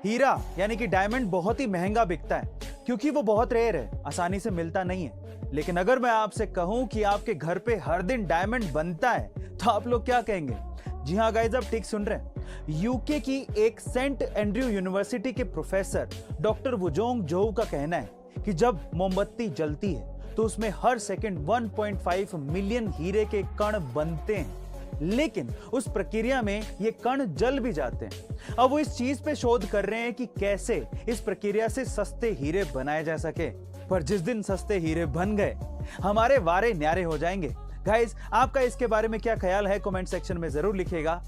हीरा यानी कि डायमंड बहुत ही महंगा बिकता है क्योंकि वो बहुत रेयर है, आसानी से मिलता नहीं है। लेकिन अगर मैं आपसे कहूं कि आपके घर पे हर दिन डायमंड बनता है तो आप लोग क्या कहेंगे? जी हाँ गाइस, आप ठीक सुन रहे हैं। यूके की एक सेंट एंड्रयू यूनिवर्सिटी के प्रोफेसर डॉक्टर वुजोंग जोउ का कहना है कि जब मोमबत्ती जलती है तो उसमें हर सेकंड 1.5 मिलियन हीरे के कण बनते हैं, लेकिन उस प्रक्रिया में ये कण जल भी जाते हैं। अब वो इस चीज पे शोध कर रहे हैं कि कैसे इस प्रक्रिया से सस्ते हीरे बनाए जा सके। पर जिस दिन सस्ते हीरे बन गए, हमारे वारे न्यारे हो जाएंगे। गाइस, आपका इसके बारे में क्या ख्याल है? कमेंट सेक्शन में जरूर लिखिएगा।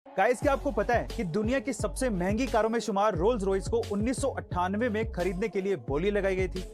गाइस, क्या आपको पता है कि दुनिया की सबसे महंगी कारों में शुमार रोल्स रॉयस को 1998 में खरीदने के लिए बोली लगाई गई थी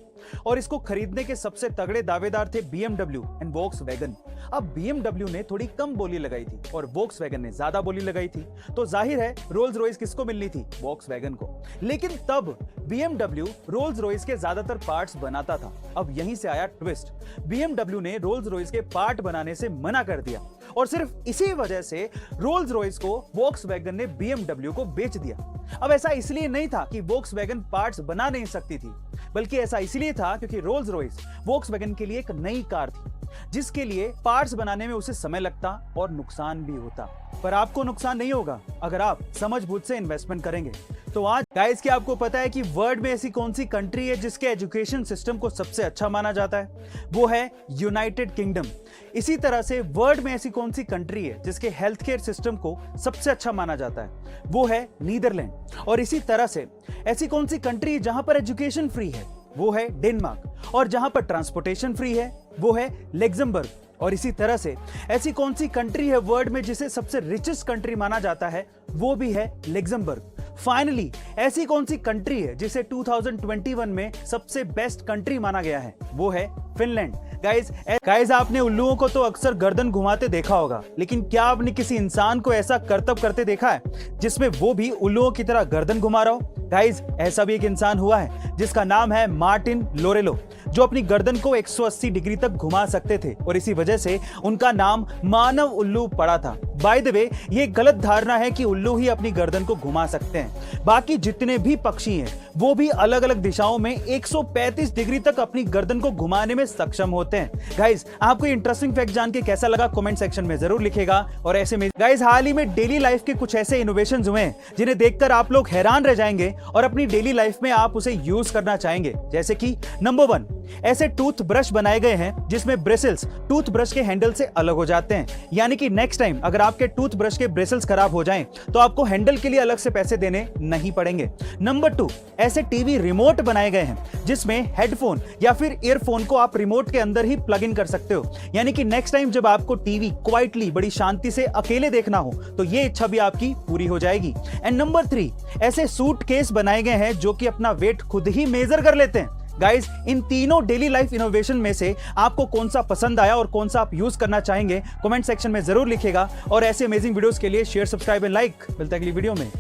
और इसको खरीदने के सबसे तगड़े दावेदार थे BMW एंड वोक्सवैगन। अब BMW ने थोड़ी कम बोली लगाई थी और वोक्सवैगन ने ज्यादा बोली लगाई थी, तो जाहिर है रोल्स रॉयस किसको मिलनी थी? वोक्सवैगन को। लेकिन तब BMW रोल्स रॉयस के ज्यादातर पार्ट्स बनाता था। अब यहीं से आया ट्विस्ट। BMW ने रोल्स रॉयस के पार्ट बनाने से मना कर दिया और सिर्फ इसी वजह से रोल्स रॉयस को वोक्सवैगन ने BMW को बेच दिया। अब ऐसा इसलिए नहीं था कि वोक्सवैगन पार्ट्स बना नहीं सकती थी, बल्कि ऐसा इसलिए था क्योंकि रोल्स रॉयस वोक्सवैगन के लिए एक नई कार थी जिसके लिए पार्ट्स बनाने में उसे समय लगता और नुकसान भी होता। पर आपको नुकसान नहीं होगा अगर आप समझबूझ से इन्वेस्टमेंट करेंगे। तो आज गाइस, क्या आपको पता है कि वर्ल्ड में ऐसी कौन सी कंट्री है जिसके एजुकेशन सिस्टम को सबसे अच्छा माना जाता है? वो है यूनाइटेड किंगडम। इसी तरह से वर्ल्ड में ऐसी कौन सी कंट्री है जिसके हेल्थ केयर सिस्टम को सबसे अच्छा माना जाता है? वो है नीदरलैंड। और इसी तरह से ऐसी कौन सी कंट्री है जहां पर एजुकेशन फ्री है? वो है डेनमार्क। और जहां पर ट्रांसपोर्टेशन फ्री है वो है लग्जमबर्ग। और इसी तरह से ऐसी कौन सी कंट्री है वर्ल्ड में जिसे सबसे रिचेस्ट कंट्री माना जाता है? वो भी है लग्जमबर्ग। फाइनली ऐसी कौन सी कंट्री है जिसे 2021 में सबसे बेस्ट कंट्री माना गया है? वो है फिनलैंड। गाइस, आपने उल्लुओं को तो अक्सर गर्दन घुमाते देखा होगा, लेकिन क्या आपने किसी इंसान को ऐसा करतब करते देखा है जिसमें वो भी उल्लुओं की तरह गर्दन घुमा रहा हो? गाइस, ऐसा भी एक इंसान हुआ है जिसका नाम है मार्टिन लोरेलो, जो अपनी गर्दन को 180 डिग्री तक घुमा सकते थे और इसी वजह से उनका नाम मानव उल्लू पड़ा था। बाय द वे, ये गलत धारणा है कि उल्लू ही अपनी गर्दन को घुमा सकते हैं। बाकी जितने भी पक्षी हैं वो भी अलग अलग दिशाओं में 135 डिग्री तक अपनी गर्दन को घुमाने में सक्षम होते हैं। गाइस, आपको इंटरेस्टिंग फैक्ट जान के कैसा लगा? कमेंट सेक्शन में जरूर लिखेगा। और ऐसे में गाइस, हाल ही में डेली लाइफ के कुछ ऐसे इनोवेशंस हुए हैं जिन्हें देखकर आप लोग हैरान रह जाएंगे और अपनी डेली लाइफ में आप उसे यूज करना चाहेंगे। जैसे कि नंबर 1, ऐसे टूथ ब्रश बनाए गए हैं जिसमें ब्रिसल्स टूथ ब्रश के हैंडल से अलग हो जाते हैं, यानी कि नेक्स्ट टाइम अगर आपके टूथ ब्रश के ब्रिसल्स खराब हो जाएं तो आपको हैंडल के लिए अलग से पैसे देने नहीं पड़ेंगे। नंबर 2, ऐसे टीवी रिमोट बनाए गए हैं जिसमें हेडफोन या फिर ईयरफोन को आप रिमोट के अंदर ही प्लग इन कर सकते हो, यानी कि नेक्स्ट टाइम जब आपको टीवी क्वाइटली बड़ी शांति से अकेले देखना हो तो ये इच्छा भी आपकी पूरी हो जाएगी। एंड नंबर 3, ऐसे सूट केस बनाए गए हैं जो कि अपना वेट खुद ही मेजर कर लेते हैं। गाइस, इन तीनों डेली लाइफ इनोवेशन में से आपको कौन सा पसंद आया और कौन सा आप यूज करना चाहेंगे? कमेंट सेक्शन में जरूर लिखेगा। और ऐसे अमेजिंग वीडियोस के लिए शेयर, सब्सक्राइब एंड लाइक। मिलता है अगली वीडियो में।